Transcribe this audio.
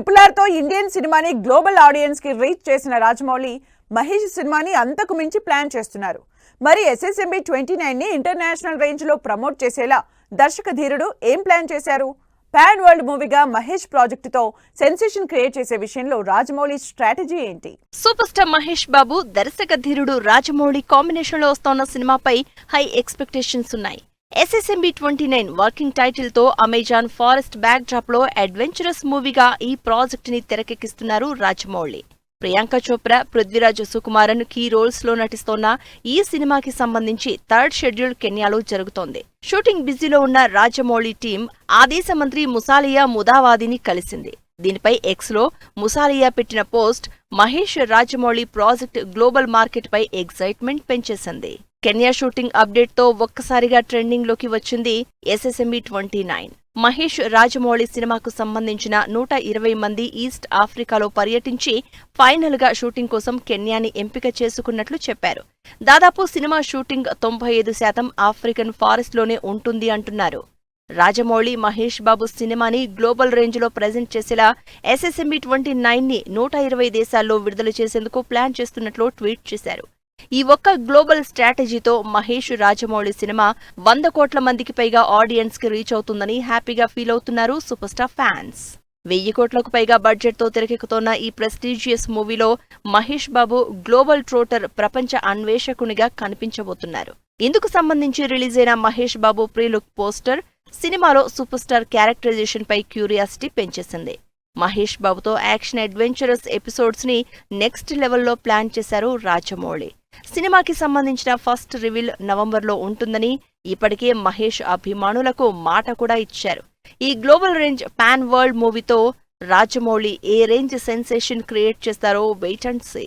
RRR తో Indian సినిమాని global audience కి రీచ్ చేసిన రాజమౌళి మహేష్ సినిమాని అంతకు మించి ప్లాన్ చేస్తున్నారు. మరి SSMB 29 ని ఇంటర్నేషనల్ రేంజ్ లో ప్రమోట్ చేసేలా దర్శక ధీరుడు ఏం ప్లాన్ చేశారు? పాన్ వరల్డ్ మూవీగా మహేష్ ప్రాజెక్టుతో సెన్సేషన్ క్రియేట్ చేసే విషయంలో రాజమౌళి స్ట్రాటజీ ఏంటి? సూపర్ స్టార్ మహేష్ బాబు దర్శక ధీరుడు రాజమౌళి కాంబినేషన్ లో వస్తోన్న సినిమాపై హై ఎక్స్పెక్టేషన్స్ ఉన్నాయి. SSMB 29 వర్కింగ్ టైటిల్ తో అమెజాన్ ఫారెస్ట్ బ్యాక్ డ్రాప్ లో అడ్వెంచరస్ మూవీగా ఈ ప్రాజెక్ట్ ని తెరకెక్కిస్తున్నారు రాజమౌళి. ప్రియాంక చోప్రా, పృథ్వీరాజ్ సుకుమారన్ కీ రోల్స్ లో నటిస్తోన్న ఈ సినిమాకి సంబంధించి థర్డ్ షెడ్యూల్ కెన్యాలో జరుగుతోంది. షూటింగ్ బిజీలో ఉన్న రాజమౌళి టీం ఆ దేశ మంత్రి ముసాలియా ముదావాదిని కలిసింది. దీనిపై ఎక్స్ లో ముసాలియా పెట్టిన post Mahesh Rajamouli project global market పై ఎక్సైట్మెంట్ పెంచేసింది. కెన్యా షూటింగ్ అప్డేట్ తో ఒక్కసారిగా ట్రెండింగ్ లోకి వచ్చింది SSMB 29. మహేష్ రాజమౌళి సినిమాకు సంబంధించిన 120 మంది ఈస్ట్ ఆఫ్రికాలో పర్యటించి ఫైనల్ గా షూటింగ్ కోసం కెన్యాని ఎంపిక చేసుకున్నట్లు చెప్పారు. దాదాపు సినిమా షూటింగ్ 95% ఆఫ్రికన్ ఫారెస్ట్ లోనే ఉంటుంది అంటున్నారు. రాజమౌళి మహేష్ బాబు సినిమాని గ్లోబల్ రేంజ్ లో ప్రెజెంట్ చేసేలా SSMB 29 ని 120 దేశాల్లో విడుదల చేసేందుకు ప్లాన్ చేస్తున్నట్లు ట్వీట్ చేశారు. ఈ ఒక్క గ్లోబల్ స్ట్రాటజీతో మహేష్ రాజమౌళి సినిమా 100 కోట్ల మందికి పైగా ఆడియన్స్ కి రీచ్ అవుతుందని హ్యాపీగా ఫీల్ అవుతున్నారు సూపర్ స్టార్ ఫ్యాన్స్. 1000 కోట్లకు పైగా బడ్జెట్ తో తెరకెక్కుతోన్న ఈ ప్రెస్టీజియస్ మూవీలో మహేష్ బాబు గ్లోబల్ ట్రోటర్ ప్రపంచ అన్వేషకునిగా కనిపించబోతున్నారు. ఇందుకు సంబంధించి రిలీజ్ అయిన Mahesh Babu pre look poster సినిమాలో సూపర్ స్టార్ క్యారెక్టరైజేషన్ పై క్యూరియాసిటీ పెంచేసింది. మహేష్ బాబుతో యాక్షన్ అడ్వెంచరస్ ఎపిసోడ్స్ ని నెక్స్ట్ లెవెల్లో ప్లాన్ చేశారు రాజమౌళి. సినిమాకి సంబంధించిన ఫస్ట్ రివీల్ నవంబర్లో ఉంటుందని ఇప్పటికే మహేష్ అభిమానులకు మాట కూడా ఇచ్చారు. ఈ గ్లోబల్ రేంజ్ పాన్ వరల్డ్ మూవీతో రాజమౌళి ఏ రేంజ్ సెన్సేషన్ క్రియేట్ చేస్తారో వెయిట్ అండ్ సీ.